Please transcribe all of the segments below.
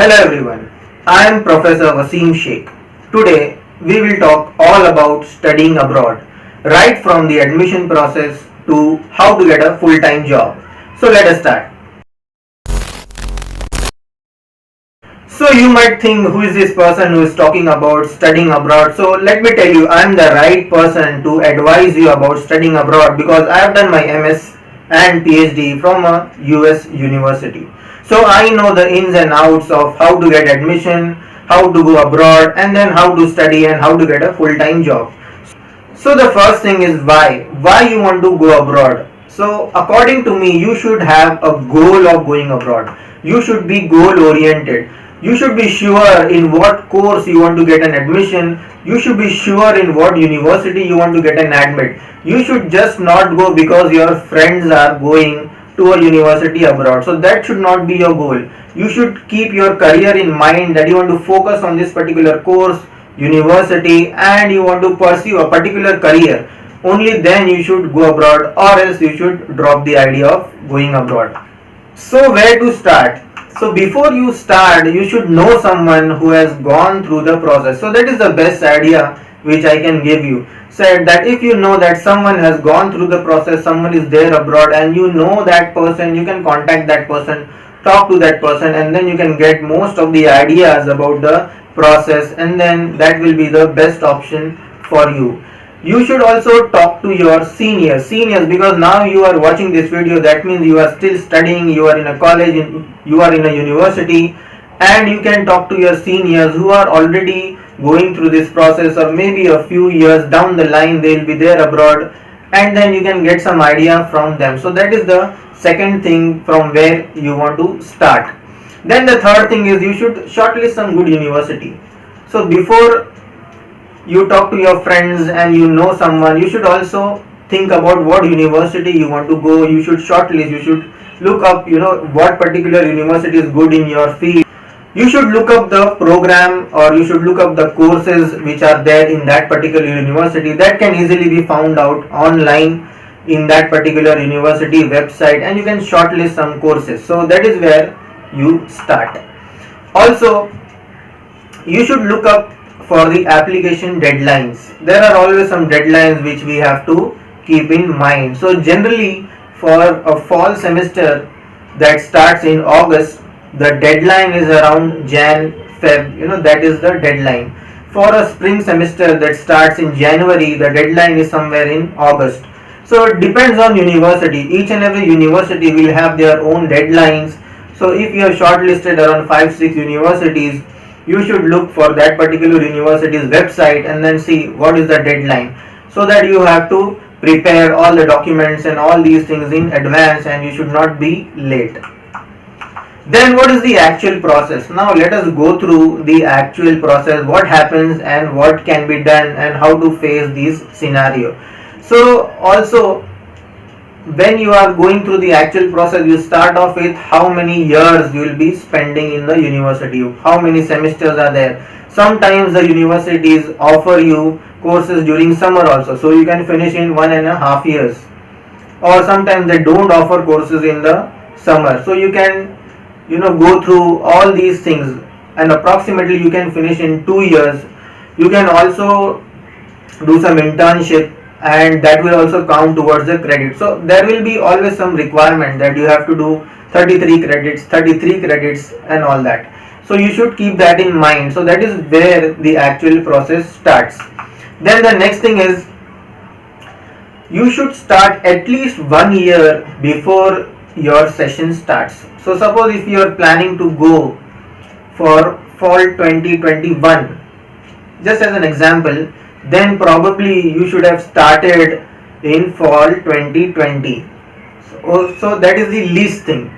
Hello everyone, I am Professor Wasim Sheikh. Today we will talk all about studying abroad, right from the admission process to how to get a full-time job. So let us start. So you might think, who is this person who is talking about studying abroad? So let me tell you, I am the right person to advise you about studying abroad because I have done my MS and PhD from a US university. So I know the ins and outs of how to get admission, how to go abroad, and then how to study and how to get a full-time job. So the first thing is why. Why you want to go abroad? So according to me, you should have a goal of going abroad. You should be goal oriented. You should be sure in what course you want to get an admission. You should be sure in what university you want to get an admit. You should just not go because your friends are going to a university abroad. So that should not be your goal. You should keep your career in mind, that you want to focus on this particular course, university, and you want to pursue a particular career. Only then you should go abroad, or else you should drop the idea of going abroad. So where to start? So before you start, you should know someone who has gone through the process. So that is the best idea which I can give you. Said that if you know that someone has gone through the process, someone is there abroad, and you know that person, you can contact that person, talk to that person, and then you can get most of the ideas about the process, and then that will be the best option for you. You should also talk to your seniors, because now you are watching this video, that means you are still studying, you are in a college, you are in a university, and you can talk to your seniors who are already going through this process, or maybe a few years down the line they will be there abroad, and then you can get some idea from them. So that is the second thing from where you want to start. Then the third thing is you should shortlist some good university. So before you talk to your friends and you know someone, you should also think about what university you want to go. You should shortlist, you should look up, what particular university is good in your field. You should look up the program, or you should look up the courses which are there in that particular university. That can easily be found out online in that particular university website, and you can shortlist some courses. So that is where you start. Also, you should look up for the application deadlines. There are always some deadlines which we have to keep in mind. So generally for a fall semester that starts in August, the deadline is around Jan-Feb, that is the deadline. For a spring semester that starts in January, the deadline is somewhere in August. So it depends on university. Each and every university will have their own deadlines. So if you have shortlisted around 5-6 universities, you should look for that particular university's website and then see what is the deadline, so that you have to prepare all the documents and all these things in advance, and you should not be late. Then what is the actual process? Now let us go through the actual process, what happens and what can be done and how to face this scenario. So also, when you are going through the actual process, you start off with how many years you will be spending in the university, how many semesters are there. Sometimes the universities offer you courses during summer also, so you can finish in 1.5 years, or sometimes they don't offer courses in the summer, so you can go through all these things, and approximately you can finish in 2 years. You can also do some internship, and that will also count towards the credit. So there will be always some requirement that you have to do 33 credits and all that. So you should keep that in mind. So that is where the actual process starts. Then the next thing is, you should start at least 1 year before your session starts. So suppose if you are planning to go for fall 2021, just as an example, then probably you should have started in fall 2020. So that is the least thing.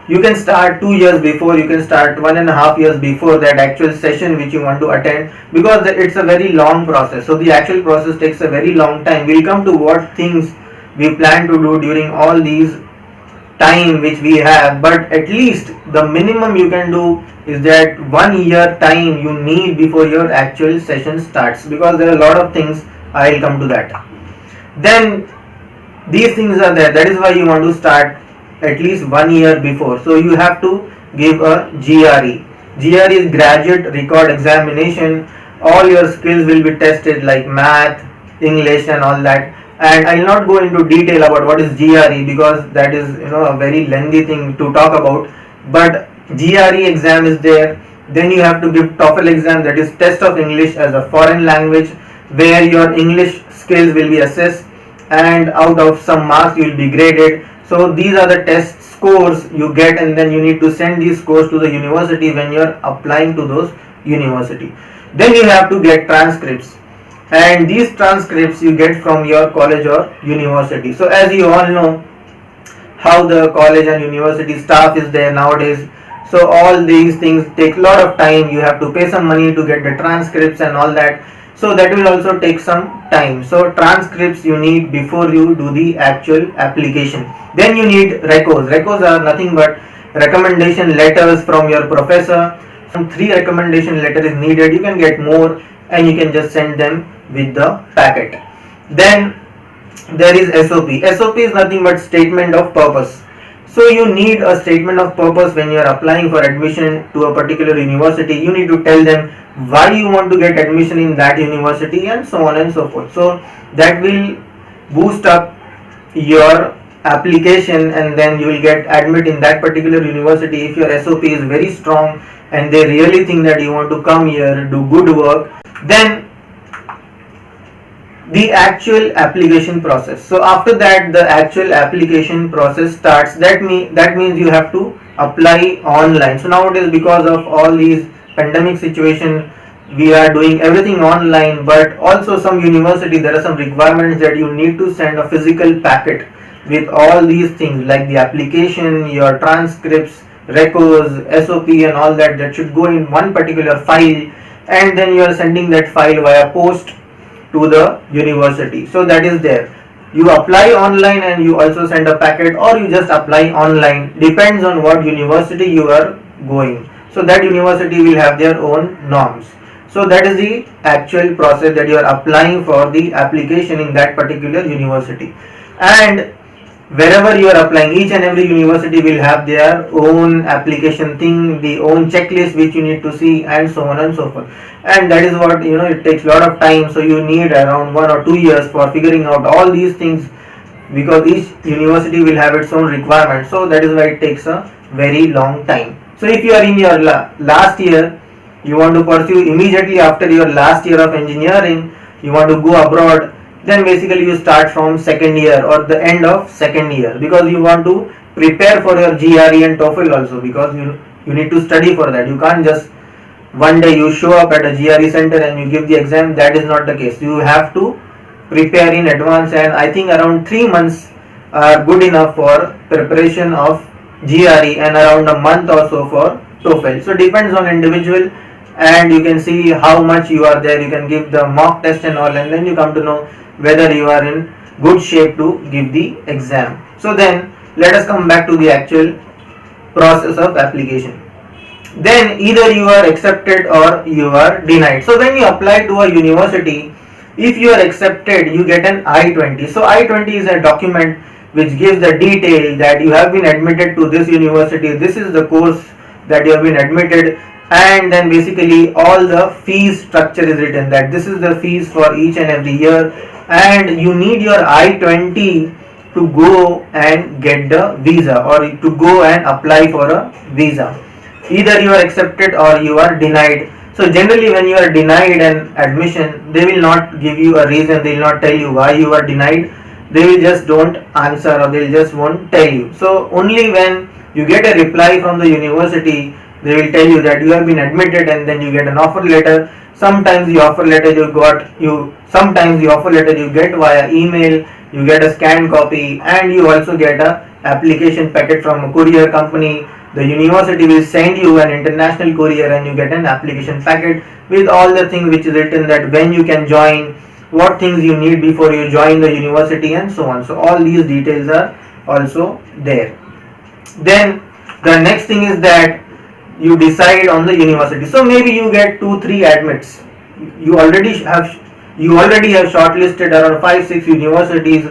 You can start 2 years before, you can start 1.5 years before that actual session which you want to attend, because it's a very long process. So the actual process takes a very long time. We'll come to what things we plan to do during all these time which we have, but at least the minimum you can do is that 1 year time you need before your actual session starts, because there are a lot of things. I'll come to that. Then these things are there, that is why you want to start at least 1 year before. So you have to give a GRE. GRE is graduate record examination. All your skills will be tested like math, English and all that. And I will not go into detail about what is GRE because that is a very lengthy thing to talk about. But GRE exam is there. Then you have to give TOEFL exam, that is test of English as a foreign language, where your English skills will be assessed and out of some marks you will be graded. So these are the test scores you get, and then you need to send these scores to the university when you are applying to those university. Then you have to get transcripts, and these transcripts you get from your college or university. So as you all know how the college and university staff is there nowadays, so all these things take a lot of time. You have to pay some money to get the transcripts and all that, so that will also take some time. So transcripts you need before you do the actual application. Then you need recos are nothing but recommendation letters from your professor. Some 3 recommendation letter is needed. You can get more and you can just send them with the packet. Then there is SOP is nothing but statement of purpose. So you need a statement of purpose when you are applying for admission to a particular university. You need to tell them why you want to get admission in that university and so on and so forth. So that will boost up your application, and then you will get admit in that particular university if your SOP is very strong and they really think that you want to come here, do good work. Then the actual application process. So after that the actual application process starts. That means you have to apply online. So nowadays, because of all these pandemic situation, we are doing everything online, but also some university there are some requirements that you need to send a physical packet with all these things like the application, your transcripts, recos, SOP and all that should go in one particular file, and then you are sending that file via post to the university. So that is there. You apply online and you also send a packet, or you just apply online, depends on what university you are going. So that university will have their own norms. So that is the actual process, that you are applying for the application in that particular university. And wherever you are applying, each and every university will have their own application thing, the own checklist which you need to see, and so on and so forth. And that is what it takes a lot of time. So you need around 1 or 2 years for figuring out all these things, because each university will have its own requirements. So that is why it takes a very long time. So if you are in your last year, you want to pursue immediately after your last year of engineering, you want to go abroad, then basically you start from second year or the end of second year, because you want to prepare for your GRE and TOEFL also, because you need to study for that. You can't just one day you show up at a GRE center and you give the exam. That is not the case. You have to prepare in advance, and I think around 3 months are good enough for preparation of GRE and around a month or so for TOEFL. So depends on individual, and you can see how much you are there. You can give the mock test and all, and then you come to know whether you are in good shape to give the exam. So then let us come back to the actual process of application. Then either you are accepted or you are denied. So when you apply to a university, if you are accepted, you get an I-20. So I-20 is a document which gives the detail that you have been admitted to this university, this is the course that you have been admitted, and then basically all the fees structure is written, that this is the fees for each and every year, and you need your I-20 to go and get the visa, or to go and apply for a visa. Either you are accepted or you are denied. So generally when you are denied an admission, they will not give you a reason, they will not tell you why you are denied. They will just don't answer, or they will just won't tell you. So only when you get a reply from the university, they will tell you that you have been admitted, and then you get an offer letter. Sometimes the offer letter you get via email, you get a scanned copy, and you also get a application packet from a courier company. The university will send you an international courier, and you get an application packet with all the things which is written, that when you can join, what things you need before you join the university, and so on. So all these details are also there. Then the next thing is that you decide on the university. So maybe you get 2-3 admits. You already have shortlisted around 5-6 universities.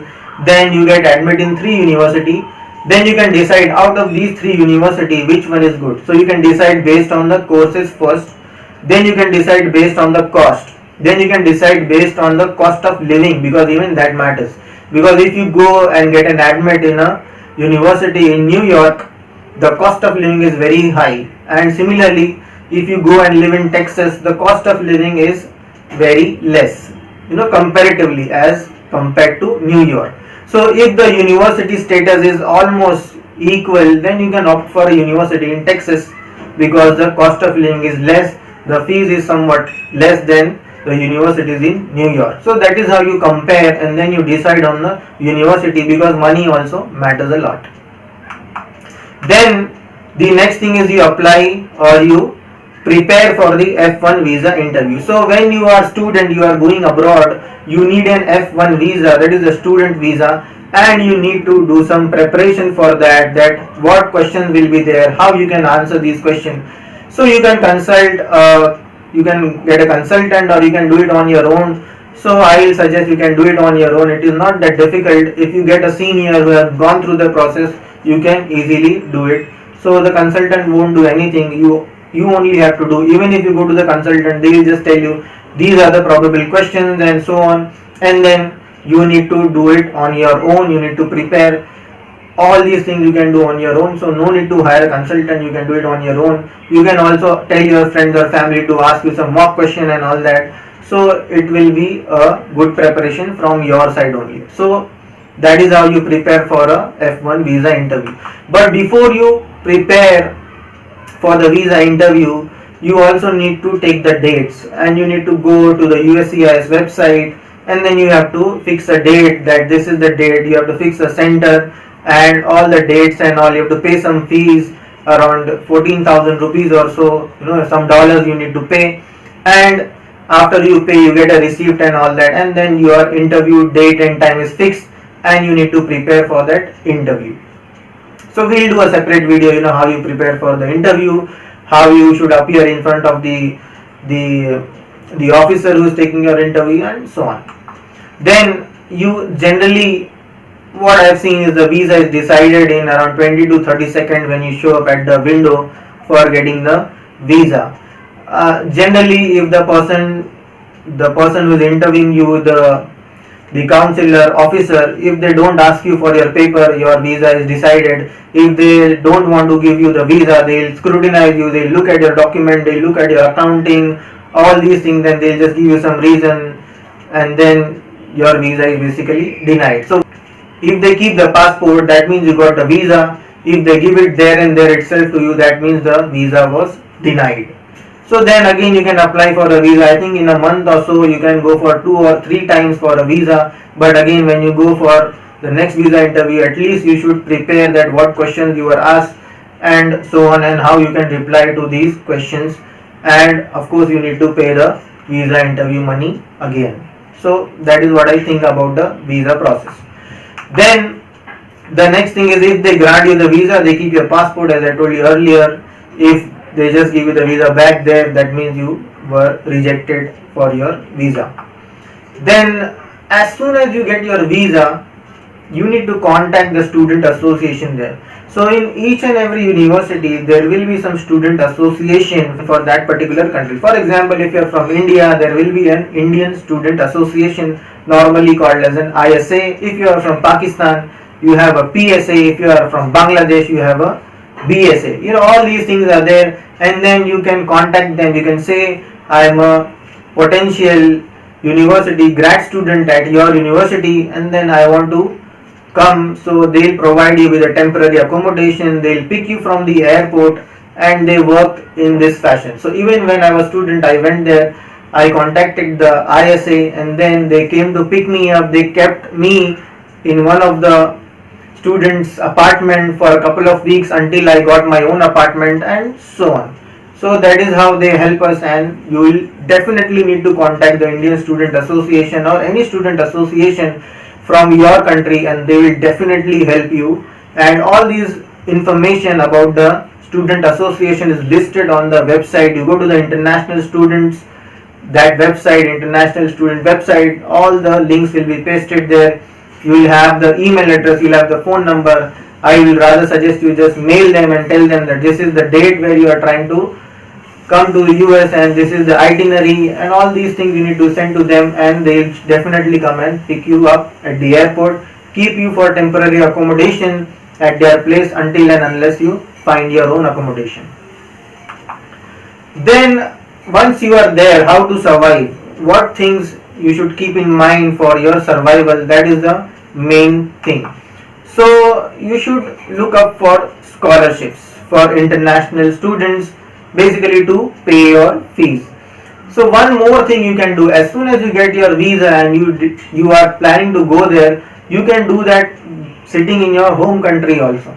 Then you get admit in 3 university. Then you can decide out of these three university which one is good. So you can decide based on the courses first, then you can decide based on the cost, then you can decide based on the cost of living, because even that matters. Because if you go and get an admit in a university in New York, the cost of living is very high, and similarly if you go and live in Texas, the cost of living is very less, comparatively as compared to New York. So if the university status is almost equal, then you can opt for a university in Texas, because the cost of living is less, the fees is somewhat less than the universities in New York. So that is how you compare, and then you decide on the university, because money also matters a lot. Then the next thing is you apply or you prepare for the F1 visa interview. So when you are student, you are going abroad, you need an F1 visa, that is a student visa, and you need to do some preparation for that what questions will be there, how you can answer these questions. So you can consult, you can get a consultant, or you can do it on your own. So I will suggest you can do it on your own. It is not that difficult. If you get a senior who has gone through the process, you can easily do it. So the consultant won't do anything. You only have to do. Even if you go to the consultant, they will just tell you these are the probable questions and so on, and then you need to do it on your own. You need to prepare. All these things you can do on your own, so no need to hire a consultant, you can do it on your own. You can also tell your friends or family to ask you some mock question and all that, so it will be a good preparation from your side only. So that is how you prepare for a F1 visa interview. But before you prepare for the visa interview, you also need to take the dates, and you need to go to the USCIS website, and then you have to fix a date, that this is the date. You have to fix a center and all the dates and all. You have to pay some fees, around 14,000 rupees or so, some dollars you need to pay, and after you pay you get a receipt and all that, and then your interview date and time is fixed, and you need to prepare for that interview. So we'll do a separate video, how you prepare for the interview, how you should appear in front of the officer who is taking your interview, and so on. Then you generally, what I have seen is the visa is decided in around 20 to 30 seconds when you show up at the window for getting the visa. Generally, if the person who is interviewing you, the counselor officer, if they don't ask you for your paper, your visa is decided. If they don't want to give you the visa, they'll scrutinize you, they'll look at your document, they'll look at your accounting, all these things, then they'll just give you some reason, and then your visa is basically denied. So if they keep the passport, that means you got the visa. If they give it there and there itself to you, that means the visa was denied. So then again you can apply for a visa. I think in a month or so you can go for 2 or 3 times for a visa. But again, when you go for the next visa interview, at least you should prepare that what questions you were asked and so on, and how you can reply to these questions. And of course you need to pay the visa interview money again. So that is what I think about the visa process. Then the next thing is, if they grant you the visa, they keep your passport, as I told you earlier. If they just give you the visa back there, that means you were rejected for your visa. Then as soon as you get your visa, you need to contact the student association there. So in each and every university, there will be some student association for that particular country. For example, if you are from India, there will be an Indian Student Association, normally called as an ISA. If you are from Pakistan, you have a PSA. If you are from Bangladesh, you have a BSA. All these things are there, and then you can contact them. You can say, I am a potential university grad student at your university, and then I want to come. So they'll provide you with a temporary accommodation, they'll pick you from the airport, and they work in this fashion. So even when I was a student, I went there, I contacted the ISA, and then they came to pick me up. They kept me in one of the students' apartment for a couple of weeks until I got my own apartment, and so on. So that is how they help us, and you will definitely need to contact the Indian Student Association or any student association from your country, and they will definitely help you. And all these information about the student association is listed on the website. You go to the international students, that website, international student website, all the links will be pasted there. You will have the email address, you will have the phone number, I will rather suggest you just mail them and tell them that this is the date where you are trying to come to the US and this is the itinerary and all these things you need to send to them, and they'll definitely come and pick you up at the airport, keep you for temporary accommodation at their place until and unless you find your own accommodation. Then once you are there, how to survive, what things you should keep in mind for your survival, that is the main thing. So you should look up for scholarships for international students, basically to pay your fees. So one more thing you can do, as soon as you get your visa and you are planning to go there, you can do that sitting in your home country also.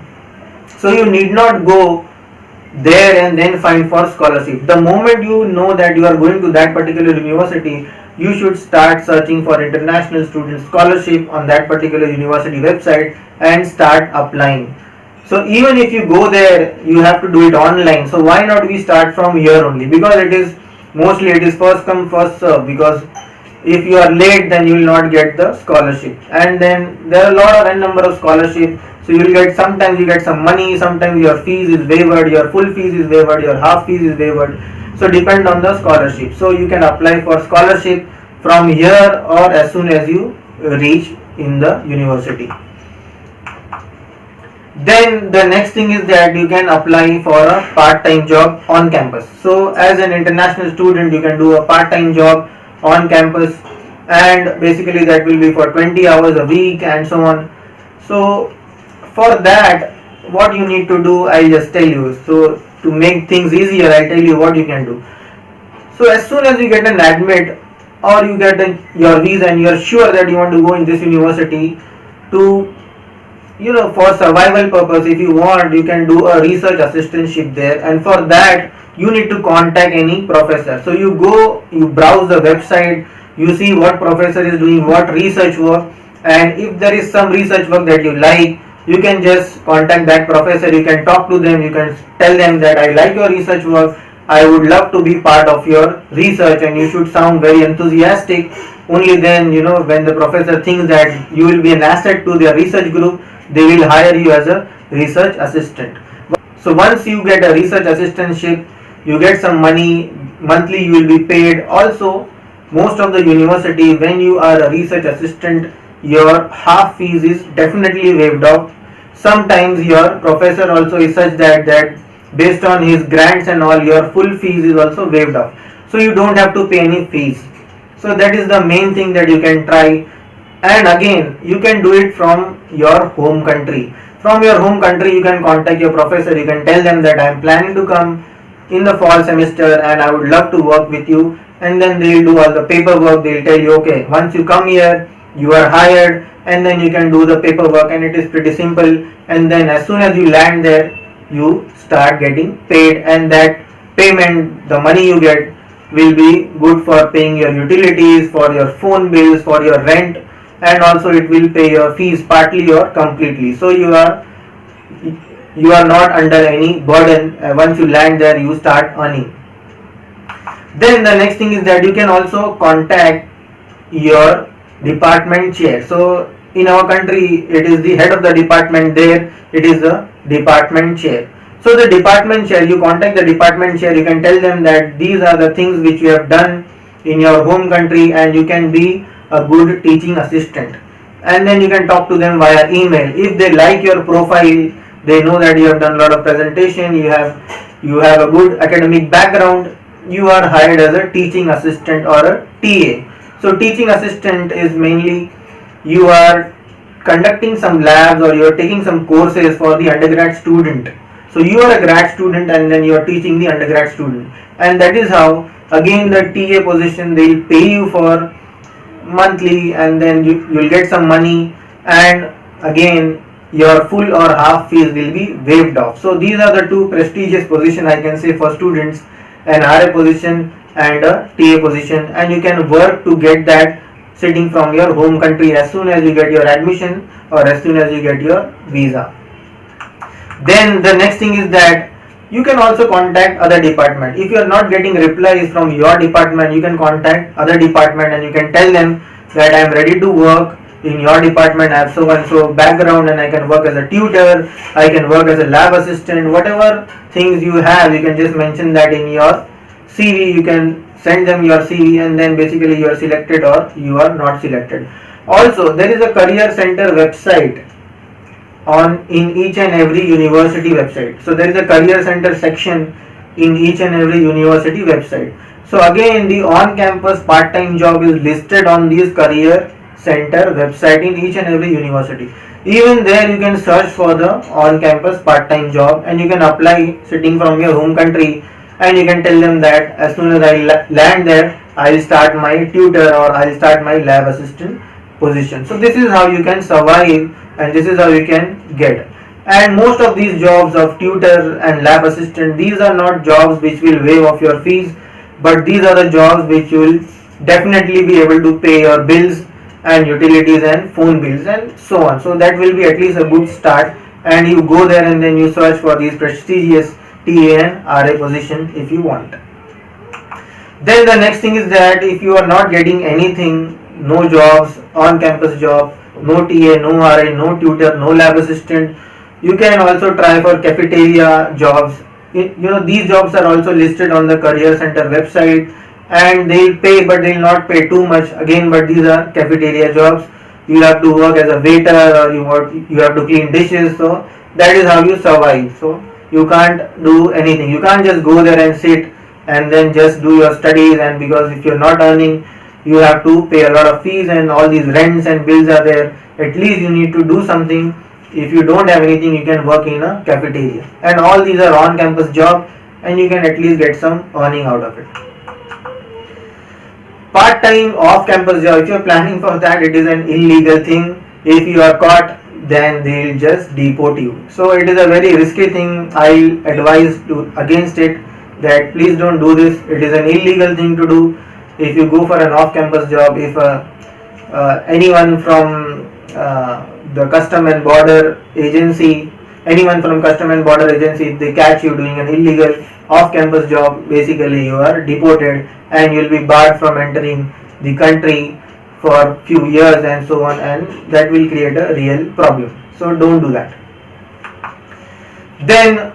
So you need not go there and then find for scholarship. The moment you know that you are going to that particular university, you should start searching for international student scholarship on that particular university website and start applying. So even if you go there, you have to do it online. So why not we start from here only? Because it is first come first serve, because if you are late then you will not get the scholarship, and then there are a lot of n number of scholarship. So you will get, sometimes you get some money, sometimes your fees is waived, your full fees is waived, your half fees is waived. So depend on the scholarship. So you can apply for scholarship from here or as soon as you reach in the university. Then the next thing is that you can apply for a part-time job on campus. So as an international student, you can do a part-time job on campus, and basically that will be for 20 hours a week and so on. So for that, what you need to do, I'll just tell you. So to make things easier, I'll tell you what you can do. So as soon as you get an admit or you get your visa and you're sure that you want to go in this university, to for survival purpose, if you want, you can do a research assistantship there, and for that you need to contact any professor. So you go, you browse the website, you see what professor is doing what research work, and if there is some research work that you like, you can just contact that professor. You can talk to them, you can tell them that I like your research work, I would love to be part of your research, and you should sound very enthusiastic. Only then, when the professor thinks that you will be an asset to their research group, they will hire you as a research assistant. So once you get a research assistantship, you get some money, monthly you will be paid. Also, most of the university, when you are a research assistant, your half fees is definitely waived off. Sometimes your professor also is such that based on his grants and all, your full fees is also waived off. So you don't have to pay any fees. So that is the main thing that you can try. And again, you can do it from your home country. From your home country, you can contact your professor. You can tell them that I am planning to come in the fall semester and I would love to work with you. And then they will do all the paperwork. They will tell you, okay, once you come here, you are hired, and then you can do the paperwork, and it is pretty simple. And then as soon as you land there, you start getting paid, and that payment, the money you get, will be good for paying your utilities, for your phone bills, for your rent, and also it will pay your fees partly or completely. So you are not under any burden. Once you land there, you start earning. Then the next thing is that you can also contact your department chair. So in our country, it is the head of the department. There it is the department chair. So the department chair, you contact the department chair, you can tell them that these are the things which you have done in your home country and you can be a good teaching assistant. And then you can talk to them via email. If they like your profile, they know that you have done a lot of presentation, you have a good academic background, you are hired as a teaching assistant or a TA. So teaching assistant is mainly you are conducting some labs or you are taking some courses for the undergrad student. So you are a grad student and then you are teaching the undergrad student, and that is how again the TA position, they will pay you for monthly, and then you will get some money, and again your full or half fees will be waived off. So these are the two prestigious positions I can say for students, an RA position and a TA position, and you can work to get that sitting from your home country as soon as you get your admission or as soon as you get your visa. Then the next thing is that you can also contact other department. If you are not getting replies from your department, you can contact other department and you can tell them that I am ready to work in your department I have so and so background and I can work as a tutor, I can work as a lab assistant, whatever things you have, you can just mention that in your CV. You can send them your CV and then basically you are selected or you are not selected. Also, there is a career center website on in each and every university website. So there is a career center section in each and every university website. So again, the on-campus part-time job is listed on this career center website in each and every university. Even there you can search for the on-campus part-time job and you can apply sitting from your home country, and you can tell them that as soon as I land there, I'll start my tutor or I'll start my lab assistant position. So this is how you can survive and this is how you can get. And most of these jobs of tutor and lab assistant, these are not jobs which will waive off your fees, but these are the jobs which you will definitely be able to pay your bills and utilities and phone bills and so on. So that will be at least a good start, and you go there and then you search for these prestigious TA and RA position if you want. Then the next thing is that if you are not getting anything, no jobs, on campus job, no TA, no RA, no tutor, no lab assistant, you can also try for cafeteria jobs. These jobs are also listed on the career center website, and they'll pay, but they'll not pay too much again. But these are cafeteria jobs. You have to work as a waiter or you have to clean dishes. So that is how you survive. So you can't do anything. You can't just go there and sit and then just do your studies, and because if you're not earning, you have to pay a lot of fees and all these rents and bills are there. At least you need to do something. If you don't have anything, you can work in a cafeteria, and all these are on campus job and you can at least get some earning out of it. Part time off campus job, if you are planning for that, it is an illegal thing. If you are caught, then they will just deport you. So it is a very risky thing. I advise against it, that please don't do this. It is an illegal thing to do. If you go for an off campus job, if anyone from the custom and border agency, if they catch you doing an illegal off campus job, basically you are deported and you will be barred from entering the country for few years and so on, and that will create a real problem. So don't do that. Then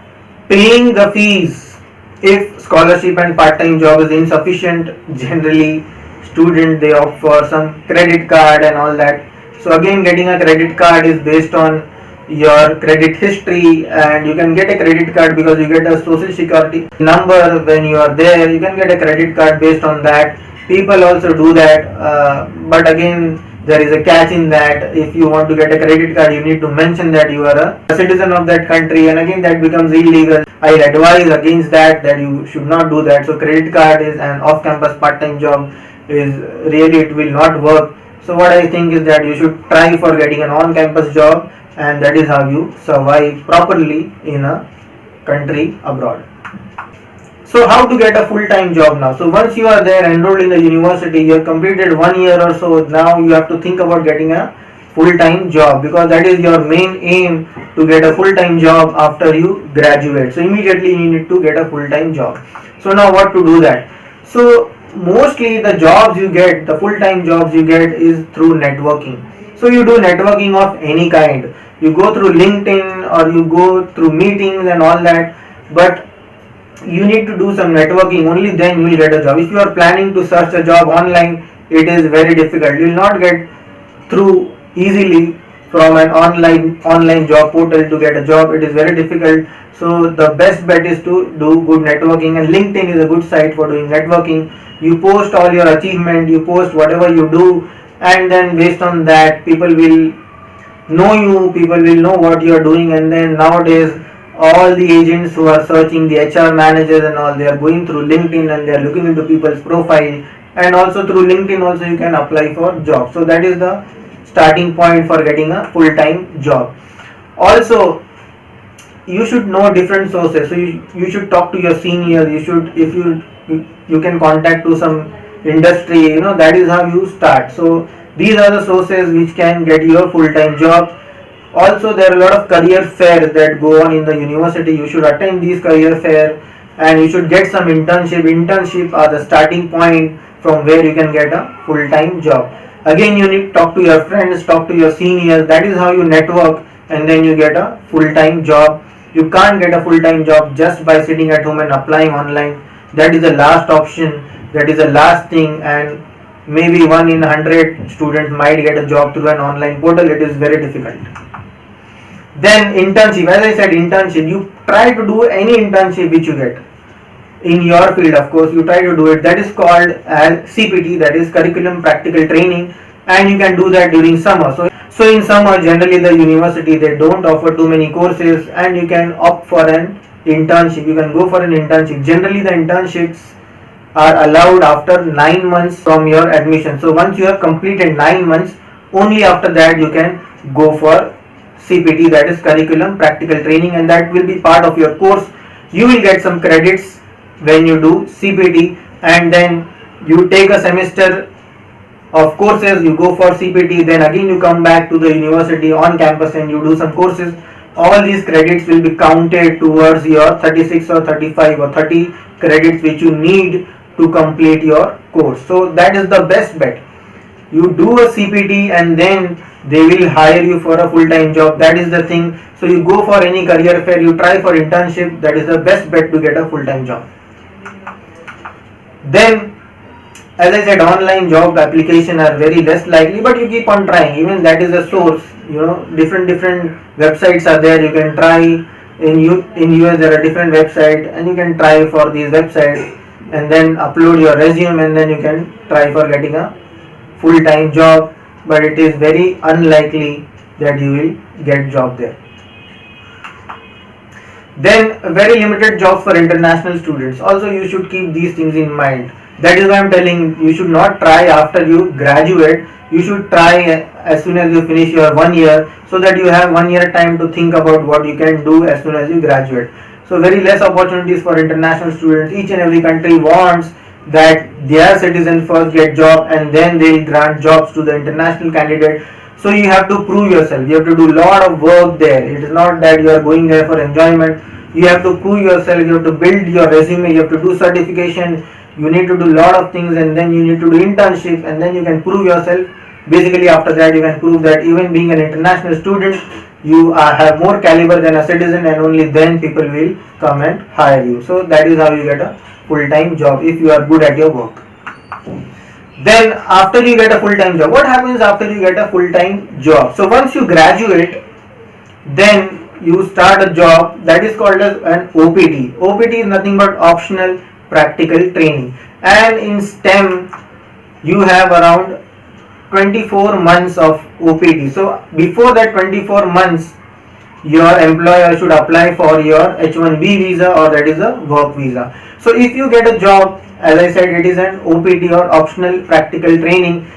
paying the fees. If scholarship and part-time job is insufficient, generally student they opt for some credit card and all that. So again, getting a credit card is based on your credit history, and you can get a credit card because you get a social security number when you are there. You can get a credit card based on that. People also do that, but again there is a catch in that. If you want to get a credit card, you need to mention that you are a citizen of that country, and again that becomes illegal. I advise against that you should not do that. So credit card is an off-campus part-time job, is really, it will not work. So what I think is that you should try for getting an on-campus job, and that is how you survive properly in a country abroad. So how to get a full-time job now? So once you are there, enrolled in the university, you have completed 1 year or so, now you have to think about getting a full-time job, because that is your main aim, to get a full-time job after you graduate. So immediately you need to get a full-time job. So now what to do that? So mostly the jobs you get, the full-time jobs you get is through networking. So you do networking of any kind. You go through LinkedIn or you go through meetings and all that, but you need to do some networking, only then you will get a job. If you are planning to search a job online, it is very difficult. You will not get through easily from an online job portal to get a job. It is very difficult. So the best bet is to do good networking, and LinkedIn is a good site for doing networking. You post all your achievement, you post whatever you do, and then based on that people will know you, people will know what you are doing. And then nowadays all the agents who are searching, the HR managers and all, they are going through LinkedIn and they are looking into people's profile, and also through LinkedIn also you can apply for jobs. So that is the starting point for getting a full-time job. Also you should know different sources. So you should talk to your seniors. You should, if you can contact to some industry, that is how you start. So these are the sources which can get you a full-time job. Also there are a lot of career fairs that go on in the university. You should attend these career fairs and you should get some internship. Internship are the starting point from where you can get a full-time job. Again, you need to talk to your friends, talk to your seniors. That is how you network, and then you get a full-time job. You can't get a full-time job just by sitting at home and applying online. That is the last option. That is the last thing, and maybe 1 in 100 students might get a job through an online portal. It is very difficult. Then internship, as I said, internship, you try to do any internship which you get in your field. Of course, you try to do it. That is called as CPT, that is curriculum practical training, and you can do that during summer. So in summer, generally the university, they don't offer too many courses, and you can opt for an internship. You can go for an internship. Generally the internships are allowed after 9 months from your admission. So once you have completed 9 months, only after that you can go for CPT, that is curriculum practical training, and that will be part of your course. You will get some credits when you do CPT, and then you take a semester of courses, you go for CPT, then again you come back to the university on campus and you do some courses. All these credits will be counted towards your 36 or 35 or 30 credits which you need to complete your course. So that is the best bet. You do a CPT and then they will hire you for a full-time job. That is the thing. So you go for any career fair, you try for internship. That is the best bet to get a full-time job. Then, as I said, online job application are very less likely, but you keep on trying. Even that is a source. Different websites are there. You can try. In US there are different websites, and you can try for these websites, and then upload your resume, and then you can try for getting a full-time job. But it is very unlikely that you will get job there. Then very limited jobs for international students. Also, you should keep these things in mind. That is why I am telling you should not try after you graduate. You should try as soon as you finish your 1 year, so that you have 1 year time to think about what you can do as soon as you graduate. So very less opportunities for international students. Each and every country wants that their citizens first get job, and then they will grant jobs to the international candidate. So you have to prove yourself. You have to do lot of work there. It is not that you are going there for enjoyment. You have to prove yourself. You have to build your resume. You have to do certification. You need to do lot of things, and then you need to do internship, and then you can prove yourself. Basically, after that, you can prove that even being an international student, you have more caliber than a citizen, and only then people will come and hire you. So that is how you get a full-time job if you are good at your work. Then after you get a full-time job, what happens after you get a full-time job? So once you graduate, then you start a job that is called as an OPT. OPT is nothing but optional practical training, and in STEM you have around 24 months of OPT. So before that 24 months, your employer should apply for your H1B visa, or that is a work visa. So if you get a job, as I said, it is an OPT or optional practical training.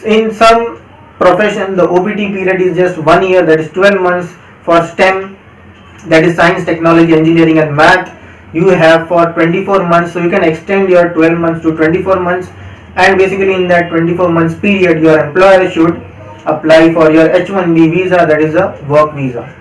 In some profession, the OPT period is just 1 year, that is 12 months. For STEM, that is science, technology, engineering and math, you have for 24 months. So you can extend your 12 months to 24 months, and basically in that 24 months period, your employer should apply for your H1B visa, that is a work visa.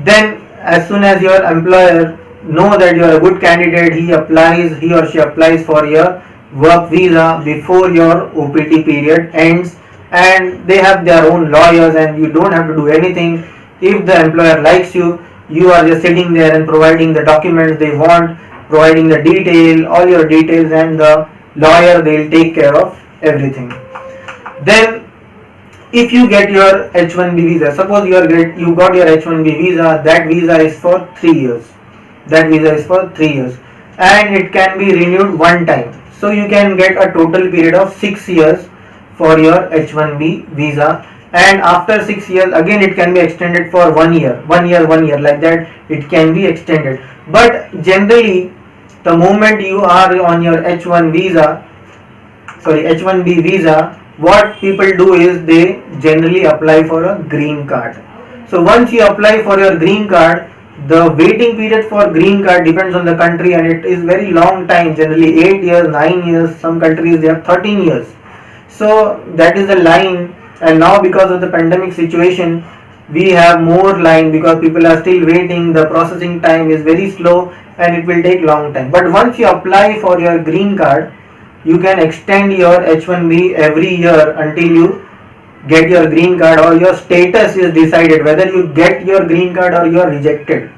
Then as soon as your employer know that you are a good candidate, he or she applies for your work visa before your OPT period ends, and they have their own lawyers, and you don't have to do anything. If the employer likes you, you are just sitting there and providing the documents they want, providing the detail, all your details, and the lawyer, they will take care of everything. Then if you get your H1B visa, suppose you got your H1B visa, that visa is for 3 years. That visa is for 3 years, and it can be renewed one time. So you can get a total period of 6 years for your H1B visa, and after 6 years again it can be extended for 1 year, 1 year, 1 year, like that it can be extended. But generally, the moment you are on your H1B visa, what people do is they generally apply for a green card. So once you apply for your green card, the waiting period for green card depends on the country, and it is very long time, generally 8 years, 9 years, some countries they have 13 years. So that is the line, and now because of the pandemic situation, we have more line because people are still waiting. The processing time is very slow, and it will take long time. But once you apply for your green card, you can extend your H1B every year until you get your green card, or your status is decided whether you get your green card or you are rejected.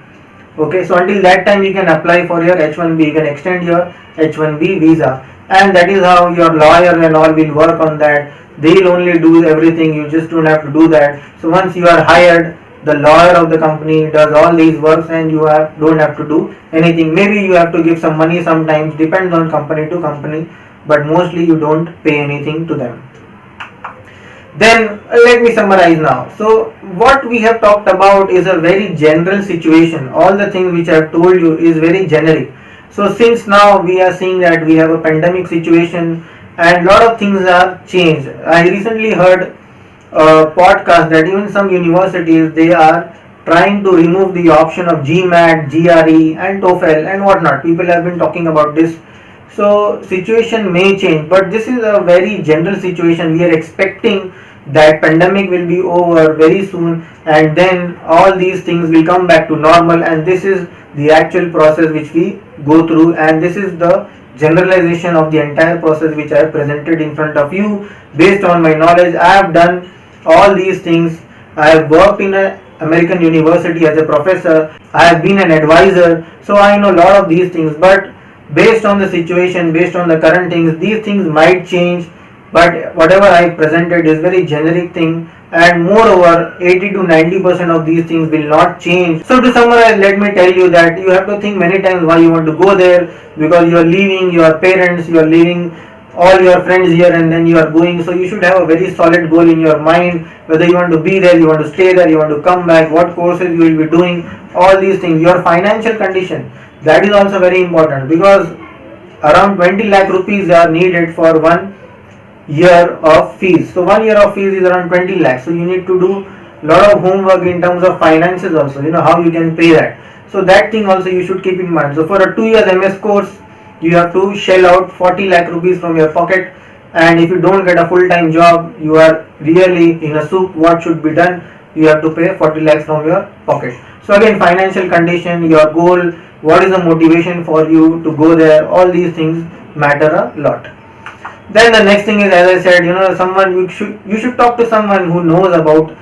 Okay, so until that time you can apply for your H1B, you can extend your H1B visa, and that is how your lawyer and all will work on that. They'll only do everything, you just don't have to do that. So once you are hired, the lawyer of the company does all these works and you don't have to do anything. Maybe you have to give some money sometimes, depends on company to company, but mostly you don't pay anything to them. Then let me summarize now. So what we have talked about is a very general situation. All the things which I have told you is very generic. So since now we are seeing that we have a pandemic situation and lot of things are changed. I recently heard a podcast that even some universities, they are trying to remove the option of GMAT, GRE and TOEFL and whatnot. People have been talking about this. So situation may change, but this is a very general situation. We are expecting that pandemic will be over very soon, and then all these things will come back to normal, and this is the actual process which we go through, and this is the generalization of the entire process which I have presented in front of you. Based on my knowledge, I have done all these things. I have worked in an American university as a professor. I have been an advisor, so I know a lot of these things, but based on the situation, based on the current things, these things might change, but whatever I presented is very generic thing, and moreover 80 to 90% of these things will not change. So to summarize, let me tell you that you have to think many times why you want to go there, because you are leaving your parents, you are leaving all your friends here, and then you are going. So you should have a very solid goal in your mind, whether you want to be there, you want to stay there, you want to come back, what courses you will be doing, all these things. Your financial condition, that is also very important, because around 20 lakh rupees are needed for 1 year of fees. So 1 year of fees is around 20 lakhs. So you need to do lot of homework in terms of finances also, how you can pay that. So that thing also you should keep in mind. So for a 2 years MS course, you have to shell out 40 lakh rupees from your pocket, and if you don't get a full-time job, you are really in a soup. What should be done? You have to pay 40 lakhs from your pocket. So again, financial condition, your goal, what is the motivation for you to go there, all these things matter a lot. Then the next thing is, as I said, someone you should talk to someone who knows about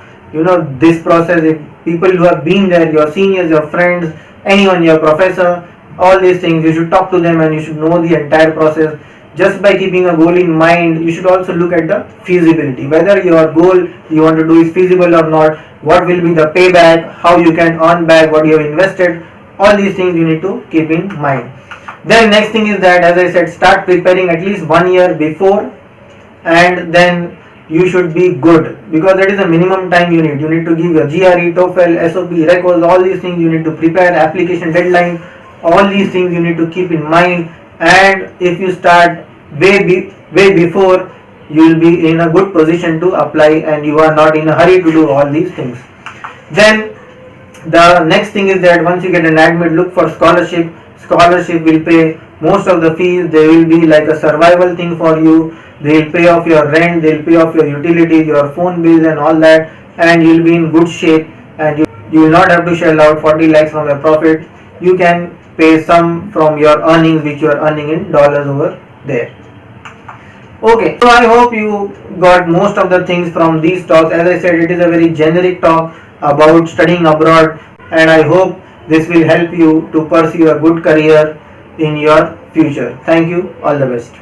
this process. If people who have been there, your seniors, your friends, anyone, your professor, all these things, you should talk to them and you should know the entire process. Just by keeping a goal in mind, you should also look at the feasibility, whether your goal you want to do is feasible or not, what will be the payback, how you can earn back what you have invested. All these things you need to keep in mind. Then next thing is that, as I said, start preparing at least 1 year before, and then you should be good, because that is the minimum time you need. You need to give your GRE, TOEFL, SOP, records, all these things you need to prepare, application deadline, all these things you need to keep in mind. And if you start way before, you will be in a good position to apply, and you are not in a hurry to do all these things. Then the next thing is that once you get an admit, look for scholarship. Scholarship will pay most of the fees. They will be like a survival thing for you. They will pay off your rent, they will pay off your utilities, your phone bills and all that, and you will be in good shape, and you will not have to shell out 40 lakhs from your profit. You can pay some from your earnings which you are earning in dollars over there. Okay, so I hope you got most of the things from these talks. As I said, it is a very generic talk about studying abroad, and I hope this will help you to pursue a good career in your future. Thank you. All the best.